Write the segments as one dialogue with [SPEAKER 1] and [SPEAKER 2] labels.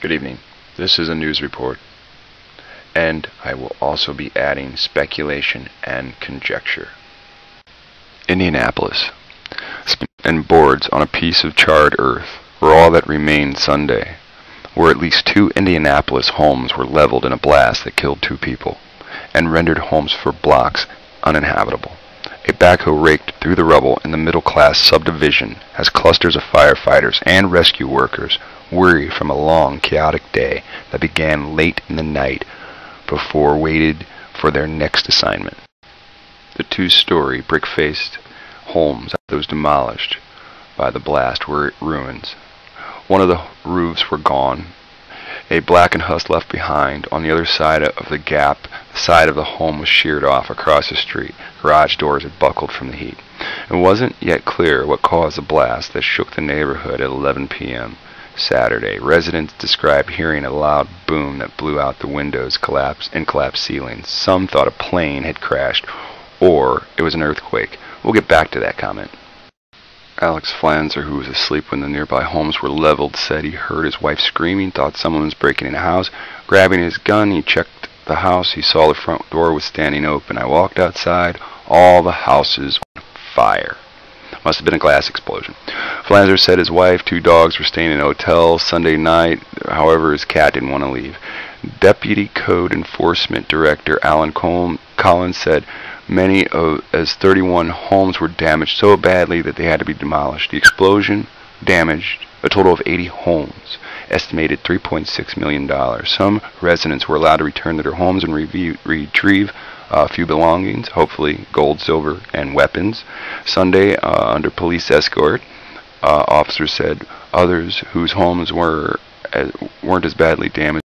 [SPEAKER 1] Good evening. This is a news report, and I will also be adding speculation and conjecture. Indianapolis. And boards on a piece of charred earth were all that remained Sunday, where at least 2 Indianapolis homes were leveled in a blast that killed 2 people, and rendered homes for blocks uninhabitable. A backhoe raked through the rubble in the middle-class subdivision as clusters of firefighters and rescue workers, weary from a long, chaotic day that began late in the night before waited for their next assignment. The 2-story brick-faced homes, those demolished by the blast, were ruins. One of the roofs were gone, a blackened husk left behind. On the other side of the gap, the side of the home was sheared off across the street. Garage doors had buckled from the heat. It wasn't yet clear what caused the blast that shook the neighborhood at 11 p.m. Saturday. Residents described hearing a loud boom that blew out the windows and collapsed ceilings. Some thought a plane had crashed, or it was an earthquake. We'll get back to that comment. Alex Flanzer, who was asleep when the nearby homes were leveled, said he heard his wife screaming, thought someone was breaking in a house. Grabbing his gun, he checked the house. He saw the front door was standing open. I walked outside. All the houses were on fire. Must have been a glass explosion. Flanzer said his wife, 2 dogs were staying in a hotel Sunday night. However, his cat didn't want to leave. Deputy Code Enforcement Director Alan Collins said many as 31 homes were damaged so badly that they had to be demolished. The explosion damaged a total of 80 homes, estimated $3.6 million. Some residents were allowed to return to their homes and retrieve a few belongings, hopefully gold, silver, and weapons. Sunday, under police escort, officers said others whose homes weren't as badly damaged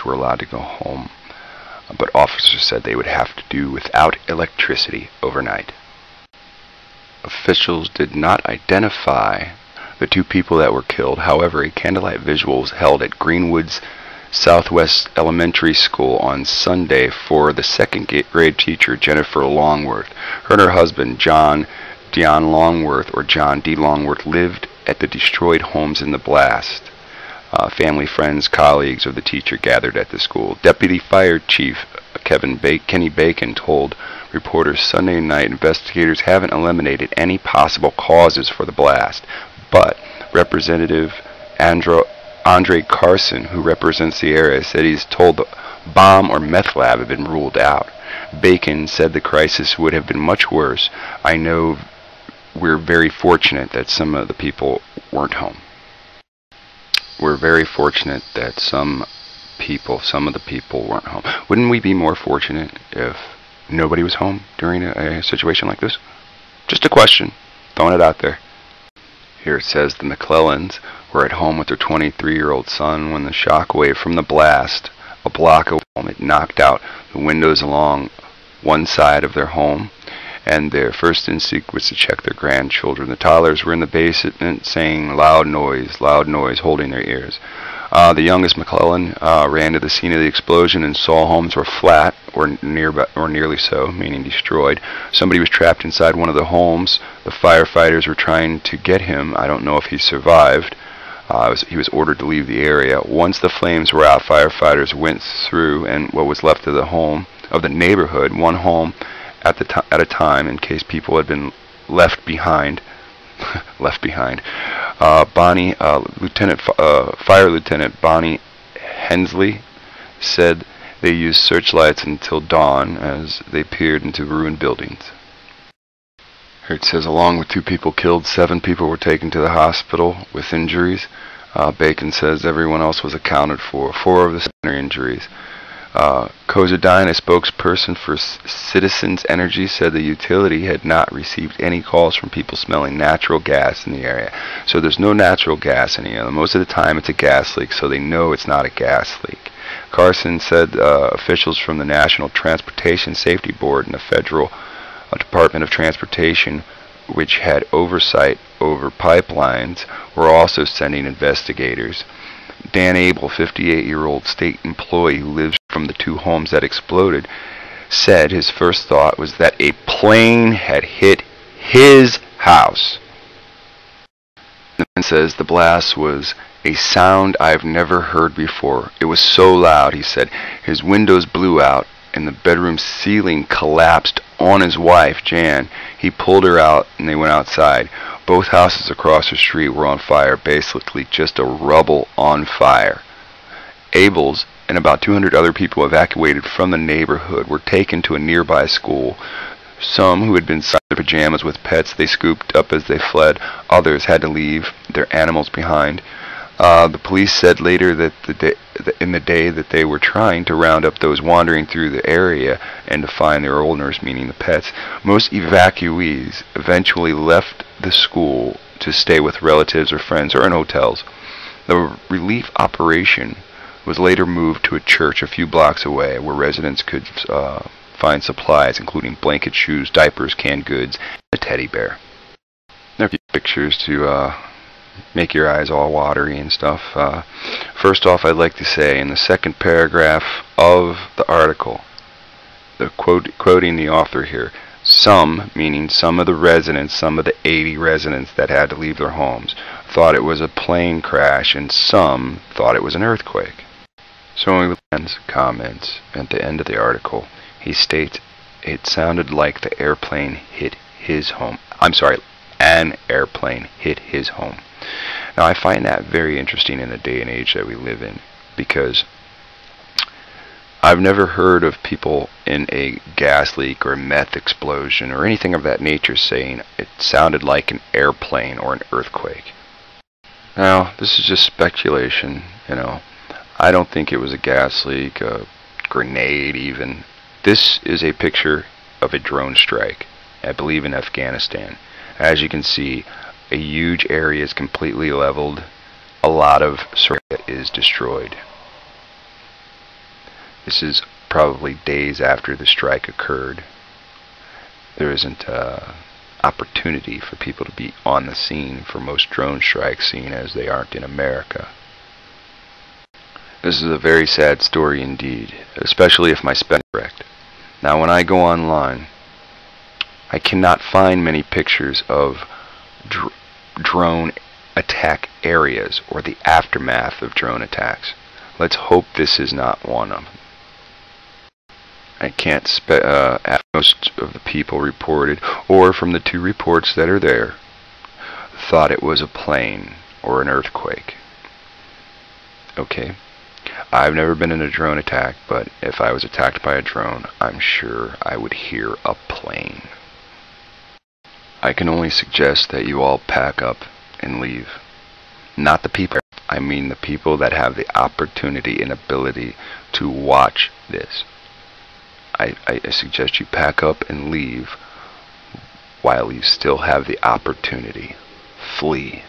[SPEAKER 1] were allowed to go home. But officers said they would have to do without electricity overnight. Officials did not identify the 2 people that were killed. However, a candlelight visual was held at Greenwood's Southwest Elementary School on Sunday for the 2nd grade teacher, Jennifer Longworth. Her and her husband, Dion Longworth, or John D. Longworth, lived at the destroyed homes in the blast. Family, friends, colleagues of the teacher gathered at the school. Deputy Fire Chief Kenny Bacon told reporters Sunday night investigators haven't eliminated any possible causes for the blast, but Representative Andre Carson, who represents the area, said he's told the bomb or meth lab had been ruled out. Bacon said the crisis would have been much worse. I know we're very fortunate that some of the people weren't home. We're very fortunate that some of the people weren't home. Wouldn't we be more fortunate if nobody was home during a situation like this? Just a question. Throwing it out there. Here it says the McClellans were at home with their 23-year-old son when the shockwave from the blast, a block of home, had knocked out the windows along one side of their home, and their first instinct was to check their grandchildren. The toddlers were in the basement saying loud noise, holding their ears. The youngest McClellan ran to the scene of the explosion and saw homes were flat or nearly so, meaning destroyed. Somebody was trapped inside one of the homes. The firefighters were trying to get him. I don't know if he survived. He was ordered to leave the area. Once the flames were out, firefighters went through and what was left of the neighborhood, one home at a time, in case people had been left behind. Fire Lieutenant Bonnie Hensley said they used searchlights until dawn as they peered into ruined buildings. Here it says, along with 2 people killed, 7 people were taken to the hospital with injuries. Bacon says everyone else was accounted for. 4 of the minor injuries. Kozadine, a spokesperson for Citizens Energy, said the utility had not received any calls from people smelling natural gas in the area. So there's no natural gas in the area. Most of the time it's a gas leak, so they know it's not a gas leak. Carson said officials from the National Transportation Safety Board and the Federal Department of Transportation, which had oversight over pipelines, were also sending investigators. Dan Abel, 58-year-old state employee who lives from the 2 homes that exploded, said his first thought was that a plane had hit his house. The man says the blast was a sound I've never heard before. It was so loud, he said, his windows blew out and the bedroom ceiling collapsed on his wife, Jan. He pulled her out and they went outside. Both houses across the street were on fire, basically just a rubble on fire. Abels and about 200 other people evacuated from the neighborhood were taken to a nearby school. Some who had been inside their pajamas with pets they scooped up as they fled. Others had to leave their animals behind. The police said later that in the day that they were trying to round up those wandering through the area and to find their owners, meaning the pets. Most evacuees eventually left the school to stay with relatives or friends or in hotels. The relief operation was later moved to a church a few blocks away where residents could find supplies including blankets, shoes, diapers, canned goods, and a teddy bear. There are a few pictures to make your eyes all watery and stuff. First off, I'd like to say in the second paragraph of the article, quoting the author here, some, meaning some of the residents, some of the 80 residents that had to leave their homes, thought it was a plane crash and some thought it was an earthquake. So Len's comments at the end of the article, he states it sounded like the airplane hit his home. An airplane hit his home. Now I find that very interesting in the day and age that we live in, because I've never heard of people in a gas leak or a meth explosion or anything of that nature saying it sounded like an airplane or an earthquake. Now, this is just speculation, I don't think it was a gas leak, a grenade even. This is a picture of a drone strike, I believe in Afghanistan. As you can see, a huge area is completely leveled. A lot of area is destroyed. This is probably days after the strike occurred. There isn't opportunity for people to be on the scene for most drone strikes, seeing as they aren't in America. This is a very sad story indeed, especially if my spelling is correct. Now when I go online, I cannot find many pictures of drone attack areas or the aftermath of drone attacks. Let's hope this is not one of them. I can't most of the people reported, or from the 2 reports that are there, thought it was a plane or an earthquake. Okay, I've never been in a drone attack, but if I was attacked by a drone, I'm sure I would hear a plane. I can only suggest that you all pack up and leave. Not the people, I mean the people that have the opportunity and ability to watch this. I suggest you pack up and leave while you still have the opportunity. Flee.